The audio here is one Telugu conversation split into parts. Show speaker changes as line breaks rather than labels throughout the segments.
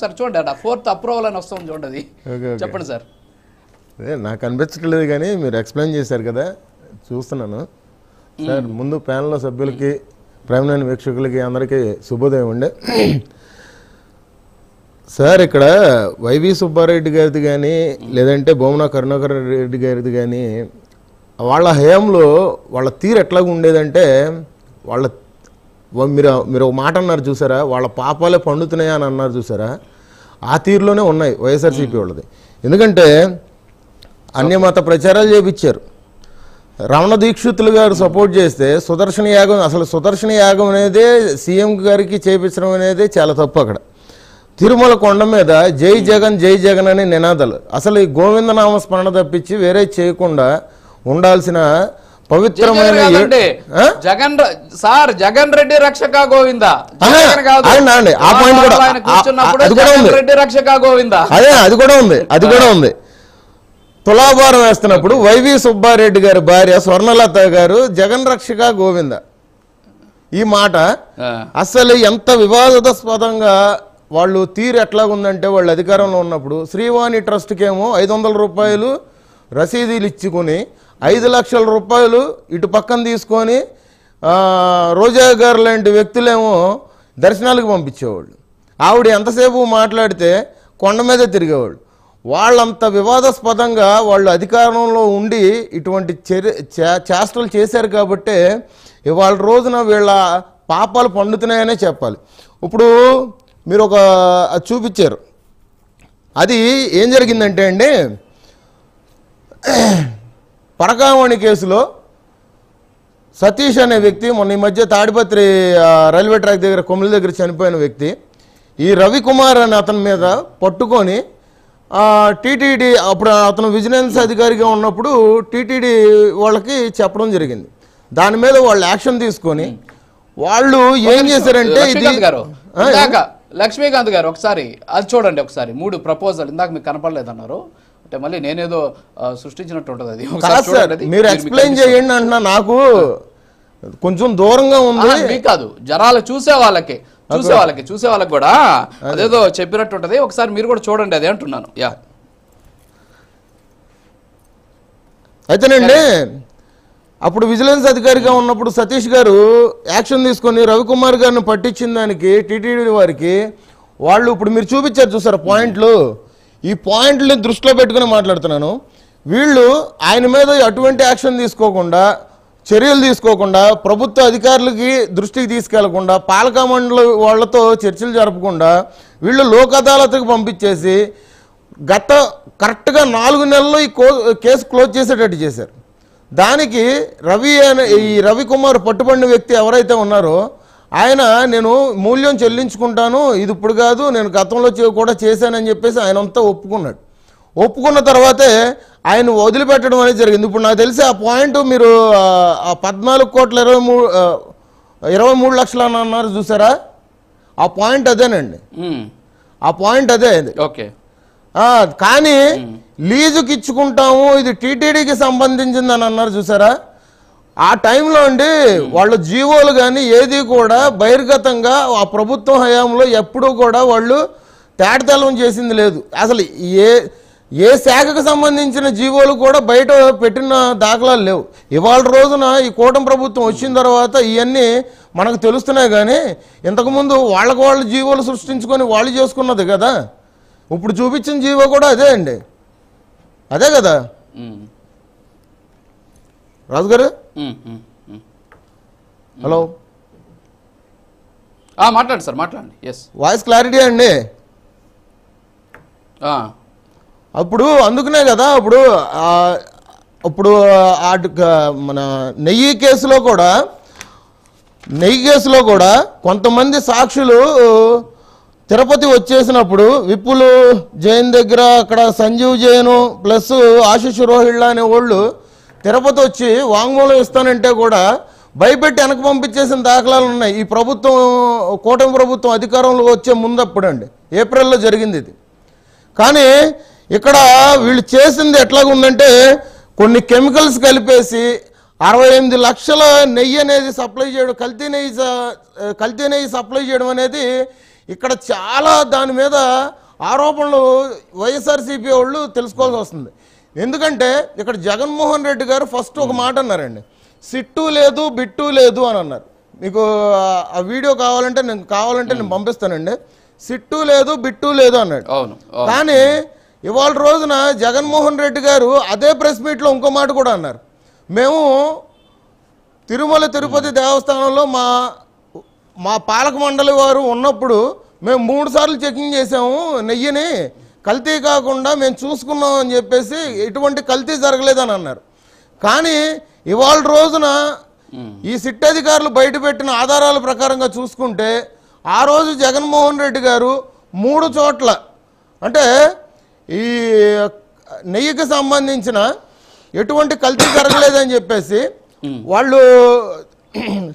సార్ చూడండి అక్కడ 4th అప్రూవల్ అని వస్తుంది చూడండి చెప్పండి సార్.
అదే నాకు అనిపించట్లేదు కానీ మీరు ఎక్స్ప్లెయిన్ చేశారు కదా చూస్తున్నాను సార్. ముందు ప్యానెల్లో సభ్యులకి ప్రైమ్ లైన్ వీక్షకులకి అందరికీ శుభోదయం అండి. సార్ ఇక్కడ వైవి సుబ్బారెడ్డి గారిది కానీ లేదంటే భూమన కరుణాకర్ రెడ్డి గారిది కానీ వాళ్ళ హయాంలో వాళ్ళ తీరు ఎట్లాగ ఉండేదంటే వాళ్ళ మీరు ఒక మాట అన్నారు చూసారా, వాళ్ళ పాపాలే పండుతున్నాయా అని అన్నారు చూసారా, ఆ తీరులోనే ఉన్నాయి వైఎస్ఆర్సీపీ వాళ్ళది. ఎందుకంటే అన్యమత ప్రచారాలు చేపించారు. రమణ దీక్షితులు గారు సపోర్ట్ చేస్తే సుదర్శన యాగం, అసలు సుదర్శన యాగం అనేది సీఎం గారికి చేపించడం అనేది చాలా తప్పు. అక్కడ తిరుమల కొండ మీద జై జగన్ అనే నినాదాలు, అసలు ఈ గోవిందనామ స్మరణ తప్పించి వేరే చేయకుండా ఉండాల్సిన పవిత్రమైన
జగన్ రెడ్డి రక్షక గోవింద రక్షక గోవింద
అది కూడా ఉంది. తులాభారం వేస్తున్నప్పుడు వైవి సుబ్బారెడ్డి గారి భార్య స్వర్ణలత గారు జగన్ రక్షక గోవింద ఈ మాట అసలు ఎంత వివాదాస్పదంగా వాళ్ళు తీరు ఎట్లా ఉందంటే, వాళ్ళు అధికారంలో ఉన్నప్పుడు శ్రీవాణి ట్రస్ట్కేమో 500 రూపాయలు రసీదులు ఇచ్చుకొని 5 లక్షల రూపాయలు ఇటు పక్కన తీసుకొని రోజా గారు లాంటి వ్యక్తులేమో దర్శనాలకు పంపించేవాళ్ళు. ఆవిడ ఎంతసేపు మాట్లాడితే కొండ మీద తిరిగేవాళ్ళు. వాళ్ళంత వివాదాస్పదంగా వాళ్ళు అధికారంలో ఉండి ఇటువంటి చేష్టలు చేశారు కాబట్టి ఇవాళ రోజున వీళ్ళ పాపాలు పండుతున్నాయనే చెప్పాలి. ఇప్పుడు మీరు ఒక చూపించారు, అది ఏం జరిగిందంటే అండి, పరకామణి కేసులో సతీష్ అనే వ్యక్తి మొన్న ఈ మధ్య తాడిపత్రి రైల్వే ట్రాక్ దగ్గర కొమ్మిల దగ్గర చనిపోయిన వ్యక్తి, ఈ రవికుమార్ అనే అతని మీద పట్టుకొని టీటీడీ అప్పుడు అతను విజిలెన్స్ అధికారిగా ఉన్నప్పుడు టీటీడీ వాళ్ళకి చెప్పడం జరిగింది. దాని మీద వాళ్ళు యాక్షన్ తీసుకొని వాళ్ళు ఏం చేశారంటే,
లక్ష్మీకాంత్ గారు ఒకసారి అది చూడండి, ఒకసారి 3 ప్రపోజల్ ఇందాక మీకు కనపడలేదన్నారు అంటే మళ్ళీ నేనేదో సృష్టించినట్టు ఉంటుంది. అది
మీరు ఎక్స్ప్లెయిన్ చేయండి అంటున్నా, నాకు కొంచెం దూరంగా ఉంది.
మీకు కాదు, జనాలు చూసే వాళ్ళకి కూడా అదేదో చెప్పినట్టు ఉంటది. ఒకసారి మీరు కూడా చూడండి, అదే అంటున్నాను.
అయితేనండి అప్పుడు విజిలెన్స్ అధికారిగా ఉన్నప్పుడు సతీష్ గారు యాక్షన్ తీసుకొని రవికుమార్ గారిని పట్టించిన దానికి టీటీడీ వారికి వాళ్ళు ఇప్పుడు మీరు చూపించారు చూసారు పాయింట్లు, ఈ పాయింట్ని దృష్టిలో పెట్టుకుని మాట్లాడుతున్నాను. వీళ్ళు ఆయన మీద అటువంటి యాక్షన్ తీసుకోకుండా, చర్యలు తీసుకోకుండా, ప్రభుత్వ అధికారులకి దృష్టికి తీసుకెళ్లకుండా, పాలకా మండలి వాళ్లతో చర్చలు జరపకుండా వీళ్ళు లోక్ అదాలత్కి పంపించేసి కరెక్ట్గా 4 నెలల్లో ఈ కేసు క్లోజ్ చేసేటట్టు చేశారు. దానికి ఈ రవికుమార్ పట్టుబడిన వ్యక్తి ఎవరైతే ఉన్నారో ఆయన నేను మూల్యం చెల్లించుకుంటాను, ఇది ఇప్పుడు కాదు, నేను గతంలో కూడా చేశానని చెప్పేసి ఆయన అంతా ఒప్పుకున్నాడు. ఒప్పుకున్న తర్వాతే ఆయన వదిలిపెట్టడం అనేది జరిగింది. ఇప్పుడు నాకు తెలిసి ఆ పాయింట్ మీరు 14,23 లక్షలు అని అన్నారు చూసారా, ఆ పాయింట్ అదేనండి, ఆ పాయింట్ అదే.
ఓకే,
కానీ లీజుకి ఇచ్చుకుంటాము, ఇది టీటీడీకి సంబంధించిందని అన్నారు చూసారా, ఆ టైంలో అండి వాళ్ళ జీవోలు కానీ ఏది కూడా బహిర్గతంగా ఆ ప్రభుత్వం హయాంలో ఎప్పుడూ కూడా వాళ్ళు తేటతెల్లం చేసింది లేదు. అసలు ఏ శాఖకు సంబంధించిన జీవోలు కూడా బయట పెట్టిన దాఖలాలు లేవు. ఇవాళ రోజున ఈ కూటమి ప్రభుత్వం వచ్చిన తర్వాత ఇవన్నీ మనకు తెలుస్తున్నాయి. కానీ ఇంతకుముందు వాళ్ళ జీవోలు సృష్టించుకొని వాళ్ళు చేసుకున్నది కదా. ఇప్పుడు చూపించిన జీవో కూడా అదే అండి, అదే కదా రాజు గారు. హలో,
మాట్లాడండి సార్, మాట్లాడండి.
వాయిస్ క్లారిటీ అండి. అప్పుడు అందుకనే కదా ఇప్పుడు మన నెయ్యి కేసులో కూడా కొంతమంది సాక్షులు తిరుపతి వచ్చేసినప్పుడు విప్పులు జైన్ దగ్గర అక్కడ సంజీవ్ జైన్ ప్లస్ ఆశిష్ రోహిళ్ళ అనే వాళ్ళు తిరుపతి వచ్చి వాంగ్మూలం ఇస్తానంటే కూడా భయపెట్టి వెనక పంపించేసిన దాఖలాలు ఉన్నాయి. ఈ ప్రభుత్వం కూటమి ప్రభుత్వం అధికారంలో వచ్చే ముందప్పుడు అండి, ఏప్రిల్లో జరిగింది ఇది. కానీ ఇక్కడ వీళ్ళు చేసింది ఎట్లాగుందంటే, కొన్ని కెమికల్స్ కలిపేసి 68 లక్షల నెయ్యి అనేది సప్లై చేయడం, కల్తీ నెయ్యి సప్లై చేయడం అనేది ఇక్కడ చాలా దాని మీద ఆరోపణలు వైఎస్ఆర్సీపీ వాళ్ళు తెలుసుకోవాల్సి వస్తుంది. ఎందుకంటే ఇక్కడ జగన్మోహన్ రెడ్డి గారు ఫస్ట్ ఒక మాట అన్నారండి, సిట్టు లేదు బిట్టు లేదు అని అన్నారు. మీకు ఆ వీడియో కావాలంటే నేను పంపిస్తానండి. సిట్టు లేదు బిట్టు లేదు అన్నాడు. కానీ ఇవాళ రోజున జగన్మోహన్ రెడ్డి గారు అదే ప్రెస్ మీట్లో ఇంకో మాట కూడా అన్నారు, మేము తిరుమల తిరుపతి దేవస్థానంలో మా పాలక మండలి వారు ఉన్నప్పుడు మేము 3 సార్లు చెకింగ్ చేసాము, నెయ్యిని కల్తీ కాకుండా మేము చూసుకున్నాం అని చెప్పేసి ఎటువంటి కల్తీ జరగలేదని అన్నారు. కానీ ఇవాళ రోజున ఈ సిట్ అధికారులు బయటపెట్టిన ఆధారాల ప్రకారంగా చూసుకుంటే ఆ రోజు జగన్మోహన్ రెడ్డి గారు 3 చోట్ల అంటే ఈ నెయ్యికి సంబంధించిన ఎటువంటి కల్తీ జరగలేదని చెప్పేసి వాళ్ళు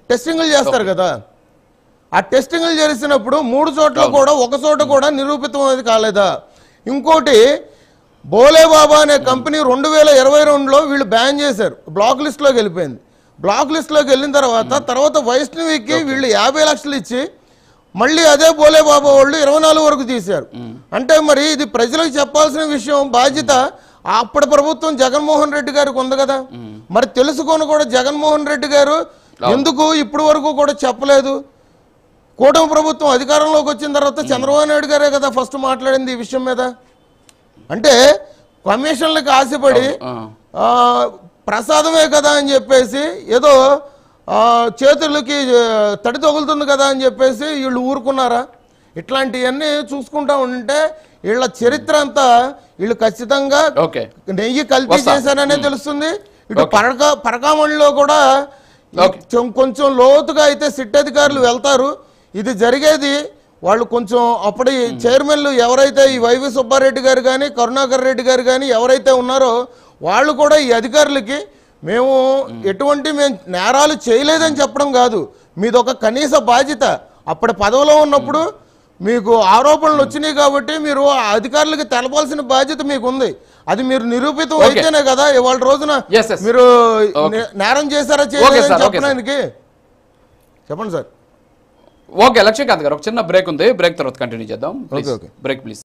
టెస్టింగ్లు చేస్తారు కదా, ఆ టెస్టింగ్లు చేసినప్పుడు 3 చోట్ల కూడా ఒక చోట కూడా నిరూపితం అనేది కాలేదా? ఇంకోటి బోలేబాబా అనే కంపెనీ 2022లో వీళ్ళు బ్యాన్ చేశారు, బ్లాక్ లిస్ట్లోకి వెళ్ళిపోయింది. బ్లాక్ లిస్ట్లోకి వెళ్ళిన తర్వాత వైష్ణవికి వీళ్ళు 50 లక్షలు ఇచ్చి మళ్ళీ అదే బోలేబాబా వాళ్ళు 24 వరకు తీశారు. అంటే మరి ఇది ప్రజలకు చెప్పాల్సిన విషయం, బాధ్యత అప్పటి ప్రభుత్వం జగన్మోహన్ రెడ్డి గారికి ఉంది కదా. మరి తెలుసుకొని కూడా జగన్మోహన్ రెడ్డి గారు ఎందుకు ఇప్పటి వరకు కూడా చెప్పలేదు? కూటమి ప్రభుత్వం అధికారంలోకి వచ్చిన తర్వాత చంద్రబాబు నాయుడు గారే కదా ఫస్ట్ మాట్లాడింది ఈ విషయం మీద. అంటే కమిషన్లకు ఆశపడి ప్రసాదమే కదా అని చెప్పేసి ఏదో చేతులకి తడి తగులుతుంది కదా అని చెప్పేసి వీళ్ళు ఊరుకున్నారా? ఇట్లాంటివన్నీ చూసుకుంటా ఉంటే వీళ్ళ చరిత్ర అంతా వీళ్ళు ఖచ్చితంగా నెయ్యి కల్తీ చేశారనే తెలుస్తుంది. ఇటు పరకామణిలో కూడా కొంచెం లోతుగా అయితే సిట్ అధికారులు వెళ్తారు. ఇది జరిగేది వాళ్ళు కొంచెం అప్పటి చైర్మన్లు ఎవరైతే ఈ వైవి సుబ్బారెడ్డి గారు కానీ కరుణాకర్ రెడ్డి గారు కానీ ఎవరైతే ఉన్నారో వాళ్ళు కూడా ఈ అధికారులకి మేము నేరాలు చేయలేదని చెప్పడం కాదు, మీదొక కనీస బాధ్యత. అప్పటి పదవిలో ఉన్నప్పుడు మీకు ఆరోపణలు వచ్చినాయి కాబట్టి మీరు ఆ అధికారులకి తెలపాల్సిన బాధ్యత మీకు ఉంది. అది మీరు నిరూపితం అయితేనే కదా ఇవాళ రోజున మీరు నేరం చేశారా చేయలేదని చెప్పడానికి. చెప్పండి సార్.
ఓకే లక్ష్మీకాంత్ గారు, ఒక చిన్న బ్రేక్ ఉంది, బ్రేక్ తర్వాత కంటిన్యూ చేద్దాం. Break please.